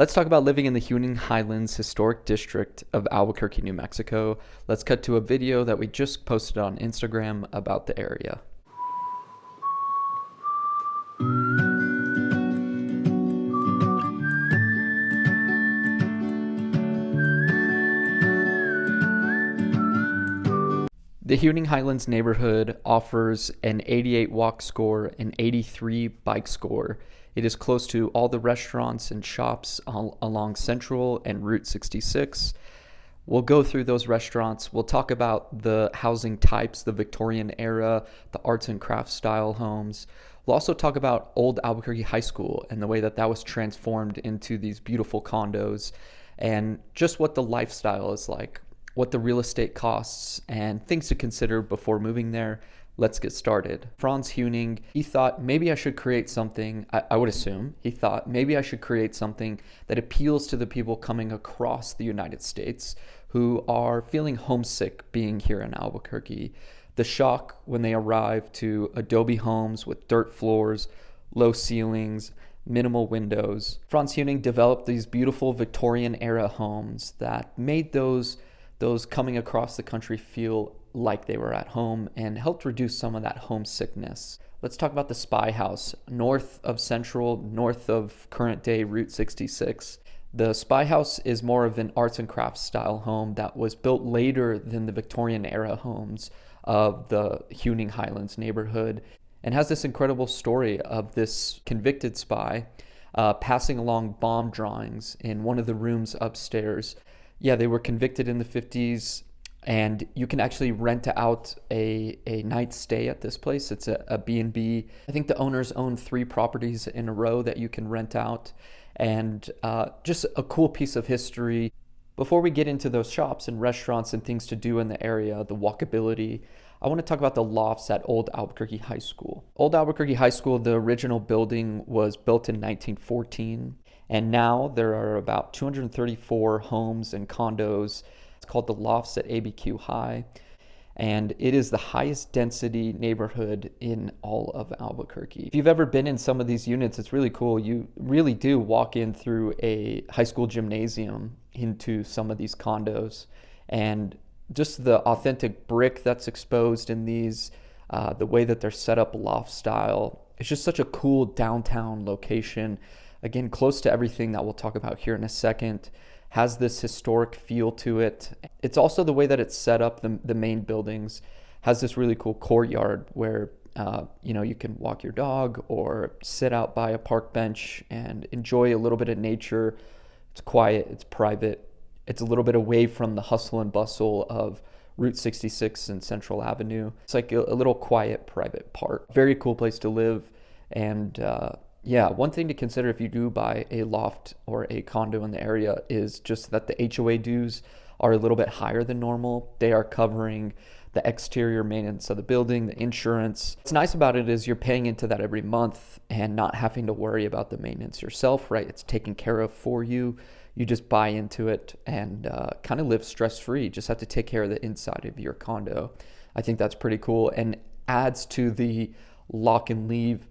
Let's talk about living in the Huning Highlands Historic District of Albuquerque, New Mexico. Let's cut to a video that we just posted on Instagram about the area. The Huning Highlands neighborhood offers an 88 walk score and 83 bike score. It is close to all the restaurants and shops along Central and Route 66. We'll go through those restaurants. We'll talk about the housing types, the Victorian era, the arts and crafts style homes. We'll also talk about old Albuquerque High School and the way that was transformed into these beautiful condos, and just what the lifestyle is like, what the real estate costs, and things to consider before moving there. Let's get started. Franz Huning, he thought maybe I should create something, I would assume, he thought maybe I should create something that appeals to the people coming across the United States who are feeling homesick being here in Albuquerque. The shock when they arrive to adobe homes with dirt floors, low ceilings, minimal windows. Franz Huning developed these beautiful Victorian era homes that made those coming across the country feel like they were at home and helped reduce some of that homesickness. Let's talk about the Spy House, north of Central, north of current day Route 66. The Spy House is more of an arts and crafts style home that was built later than the Victorian era homes of the Huning Highlands neighborhood, and has this incredible story of this convicted spy passing along bomb drawings in one of the rooms upstairs. Yeah, they were convicted in the 50s, and you can actually rent out a night stay at this place. It's a B&B. I think the owners own 3 properties in a row that you can rent out, and just a cool piece of history. Before we get into those shops and restaurants and things to do in the area, the walkability, I want to talk about the lofts at Old Albuquerque High School. Old Albuquerque High School, the original building was built in 1914. And now there are about 234 homes and condos. It's called the Lofts at ABQ High. And it is the highest density neighborhood in all of Albuquerque. If you've ever been in some of these units, it's really cool. You really do walk in through a high school gymnasium into some of these condos. And just the authentic brick that's exposed in these, the way that they're set up loft style. It's just such a cool downtown location. Again, close to everything that we'll talk about here in a second, has this historic feel to it. It's also the way that it's set up, the main buildings, has this really cool courtyard where you can walk your dog or sit out by a park bench and enjoy a little bit of nature. It's quiet, it's private, it's a little bit away from the hustle and bustle of Route 66 and Central Avenue. It's like a little quiet, private park. Very cool place to live, and yeah, one thing to consider if you do buy a loft or a condo in the area is just that the HOA dues are a little bit higher than normal. They are covering the exterior maintenance of the building, the insurance. What's nice about it is you're paying into that every month and not having to worry about the maintenance yourself, right? It's taken care of for you. You just buy into it and kind of live stress-free. Just have to take care of the inside of your condo. I think that's pretty cool and adds to the lock and leave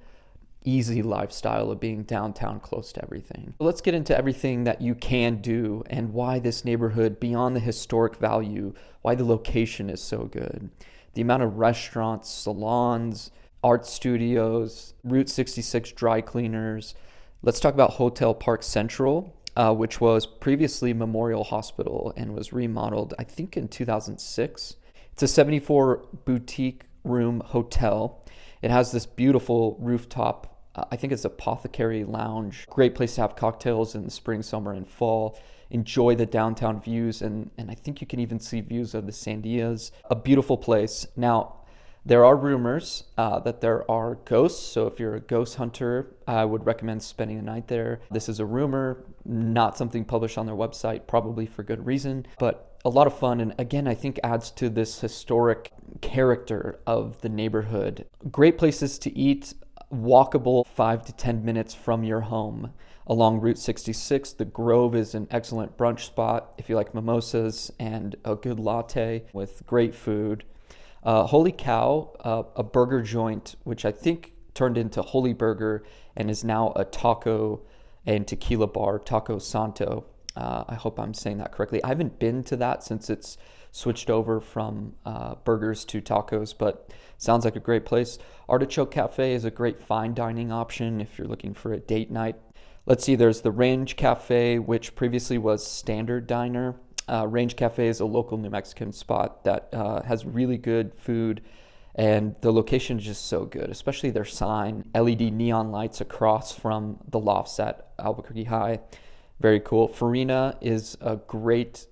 easy lifestyle of being downtown close to everything. So let's get into everything that you can do and why this neighborhood, beyond the historic value, why the location is so good. The amount of restaurants, salons, art studios, Route 66 dry cleaners. Let's talk about Hotel Park Central, which was previously Memorial Hospital and was remodeled, I think, in 2006. It's a 74 boutique room hotel. It has this beautiful rooftop, I think it's apothecary lounge. Great place to have cocktails in the spring, summer, and fall. Enjoy the downtown views, and I think you can even see views of the Sandias. A beautiful place. Now, there are rumors that there are ghosts, so if you're a ghost hunter, I would recommend spending a night there. This is a rumor, not something published on their website, probably for good reason, but a lot of fun, and again, I think adds to this historic character of the neighborhood. Great places to eat, walkable 5 to 10 minutes from your home. Along Route 66, the Grove is an excellent brunch spot if you like mimosas and a good latte with great food. Holy Cow, a burger joint, which I think turned into Holy Burger and is now a taco and tequila bar, Taco Santo. I hope I'm saying that correctly. I haven't been to that since it's switched over from burgers to tacos, but sounds like a great place. Artichoke Cafe is a great fine dining option if you're looking for a date night. Let's see, there's the Range Cafe, which previously was Standard Diner. Range Cafe is a local New Mexican spot that has really good food, and the location is just so good, especially their sign, LED neon lights across from the lofts at Albuquerque High. Very cool. Farina is a great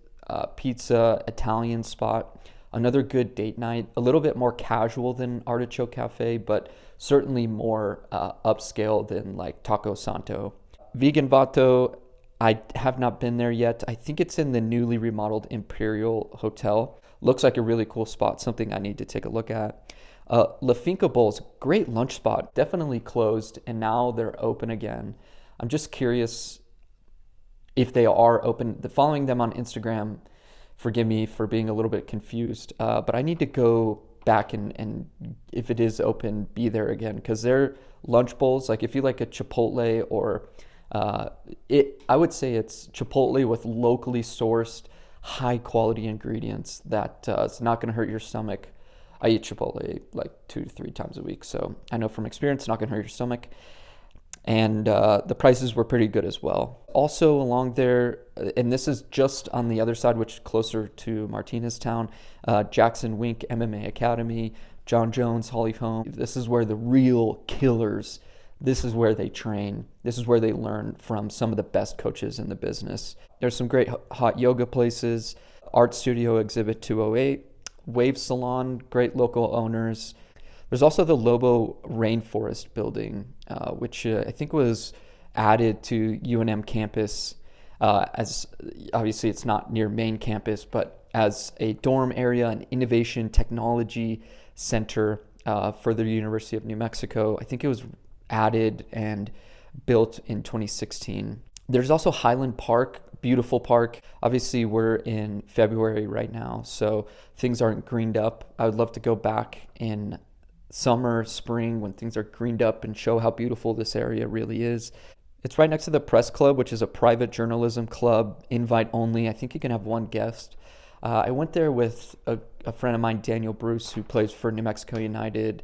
pizza Italian spot. Another good date night, a little bit more casual than Artichoke Cafe, but certainly more upscale than like Taco Santo. Vegan Vato, I have not been there yet. I think it's in the newly remodeled Imperial Hotel. Looks like a really cool spot, something I need to take a look at. La Finca Bowls, great lunch spot, definitely closed, and now they're open again. I'm just curious if they are open. Following them on Instagram, forgive me for being a little bit confused, but I need to go back and if it is open, be there again, because their lunch bowls, like if you like a Chipotle or I would say it's Chipotle with locally sourced, high quality ingredients that it's not going to hurt your stomach. I eat Chipotle like 2 to 3 times a week, so I know from experience it's not going to hurt your stomach. And the prices were pretty good as well. Also along there, and this is just on the other side, which is closer to Martinez Town, Jackson Wink MMA Academy, John Jones, Holly Holm. This is where the real killers, this is where they train. This is where they learn from some of the best coaches in the business. There's some great hot yoga places, Art Studio Exhibit 208, Wave Salon, great local owners. There's also the Lobo Rainforest building, which I think was added to UNM campus as obviously it's not near main campus, but as a dorm area, an innovation technology center for the University of New Mexico. I think it was added and built in 2016. There's also Highland Park, beautiful park. Obviously, we're in February right now, so things aren't greened up. I would love to go back in summer, spring, when things are greened up and show how beautiful this area really is. It's right next to the Press Club, which is a private journalism club, invite only. I think you can have one guest. I went there with a friend of mine, Daniel Bruce, who plays for New Mexico United.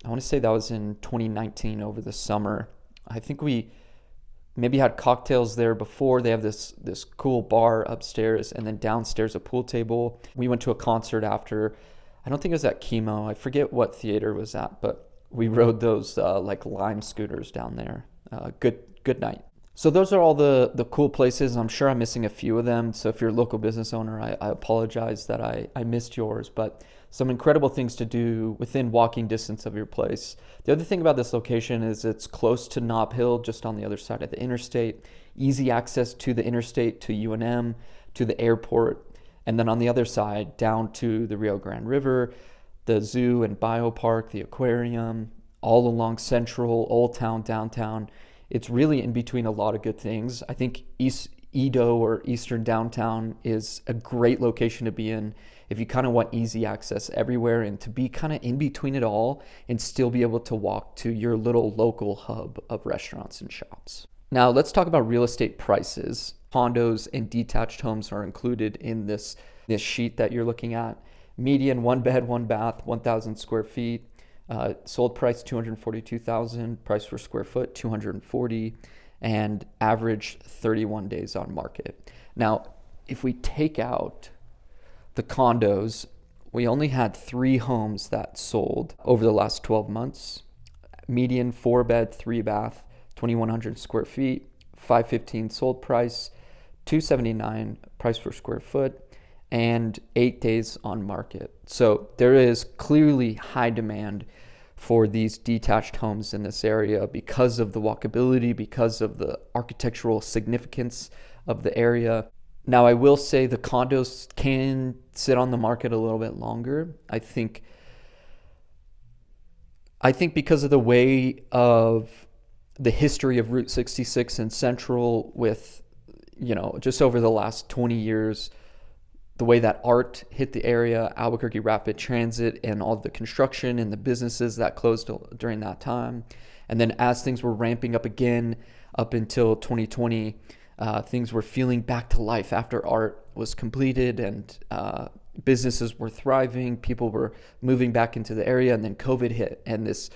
I want to say that was in 2019 over the summer. I think we maybe had cocktails there before. They have this cool bar upstairs, and then downstairs a pool table. We went to a concert after. I don't think it was at Chemo. I forget what theater it was at, but we rode those like Lime scooters down there. Good night. So those are all the cool places. I'm sure I'm missing a few of them. So if you're a local business owner, I apologize that I missed yours, but some incredible things to do within walking distance of your place. The other thing about this location is it's close to Nob Hill, just on the other side of the interstate. Easy access to the interstate, to UNM, to the airport, and then on the other side, down to the Rio Grande River, the zoo and biopark, the aquarium, all along Central, Old Town, downtown. It's really in between a lot of good things. I think Edo or Eastern Downtown is a great location to be in if you kind of want easy access everywhere and to be kind of in between it all and still be able to walk to your little local hub of restaurants and shops. Now let's talk about real estate prices. Condos and detached homes are included in this sheet that you're looking at. Median 1 bed, 1 bath, 1,000 square feet. Sold price $242,000, price per square foot $240, and average 31 days on market. Now, if we take out the condos, we only had 3 homes that sold over the last 12 months. Median 4 bed, 3 bath, 2,100 square feet, $515 sold price, $279 price per square foot, and 8 days on market. So there is clearly high demand for these detached homes in this area because of the walkability, because of the architectural significance of the area. Now, I will say the condos can sit on the market a little bit longer. I think because of the way of the history of Route 66 and Central with, just over the last 20 years, the way that art hit the area, Albuquerque Rapid Transit, and all the construction and the businesses that closed during that time. And then as things were ramping up again, up until 2020, things were feeling back to life after art was completed and businesses were thriving. People were moving back into the area, and then COVID hit, and this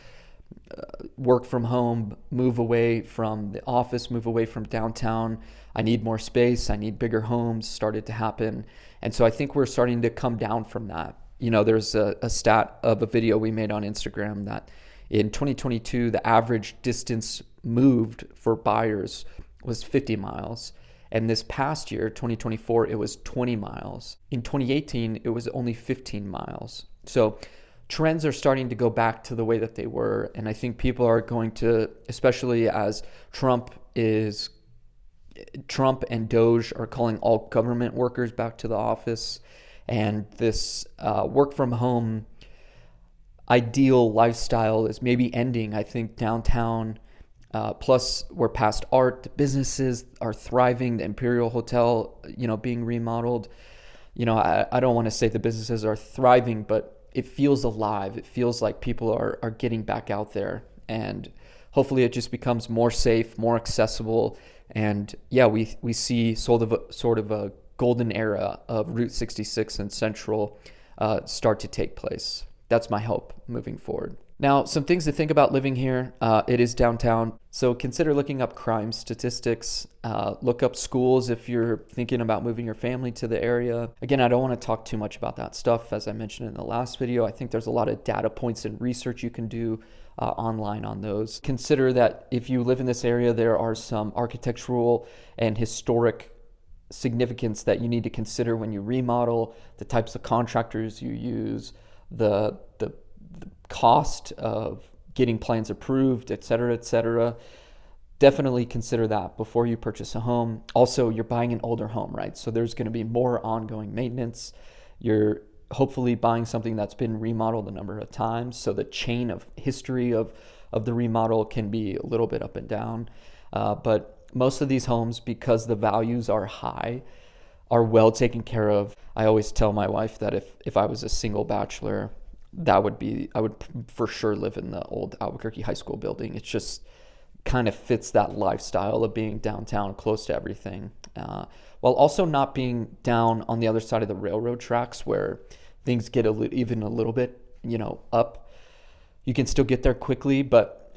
work from home, move away from the office, move away from downtown. I need more space. I need bigger homes started to happen. And so I think we're starting to come down from that. You know, there's a stat of a video we made on Instagram that in 2022, the average distance moved for buyers was 50 miles. And this past year, 2024, it was 20 miles. In 2018, it was only 15 miles. So trends are starting to go back to the way that they were. And I think people are going to, especially as Trump and Doge are calling all government workers back to the office. And this work from home ideal lifestyle is maybe ending. I think downtown, plus we're past art, businesses are thriving, the Imperial Hotel, being remodeled. I don't want to say the businesses are thriving, but it feels alive. It feels like people are getting back out there, and hopefully it just becomes more safe, more accessible. And yeah, we see sort of a golden era of Route 66 and Central start to take place. That's my hope moving forward. Now, some things to think about living here. It is downtown, so consider looking up crime statistics. Look up schools if you're thinking about moving your family to the area. Again, I don't want to talk too much about that stuff. As I mentioned in the last video, I think there's a lot of data points and research you can do online on those. Consider that if you live in this area, there are some architectural and historic significance that you need to consider when you remodel, the types of contractors you use, the cost of getting plans approved, et cetera, et cetera. Definitely consider that before you purchase a home. Also, you're buying an older home, right? So there's going to be more ongoing maintenance. You're hopefully buying something that's been remodeled a number of times, so the chain of history of the remodel can be a little bit up and down. But most of these homes, because the values are high, are well taken care of. I always tell my wife that if I was a single bachelor, I would for sure live in the old Albuquerque High School building. It just kind of fits that lifestyle of being downtown, close to everything, while also not being down on the other side of the railroad tracks where things get even a little bit, up. You can still get there quickly, but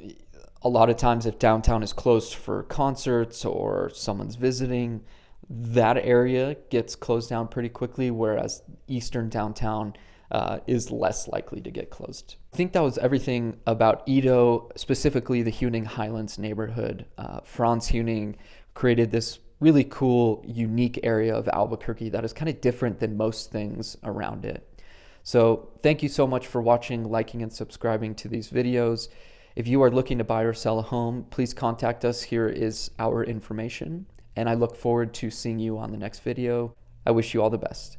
a lot of times if downtown is closed for concerts or someone's visiting, that area gets closed down pretty quickly, whereas eastern downtown is less likely to get closed. I think that was everything about Edo, specifically the Huning Highlands neighborhood. Franz Huning created this really cool, unique area of Albuquerque that is kind of different than most things around it. So thank you so much for watching, liking, and subscribing to these videos. If you are looking to buy or sell a home, please contact us. Here is our information, and I look forward to seeing you on the next video. I wish you all the best.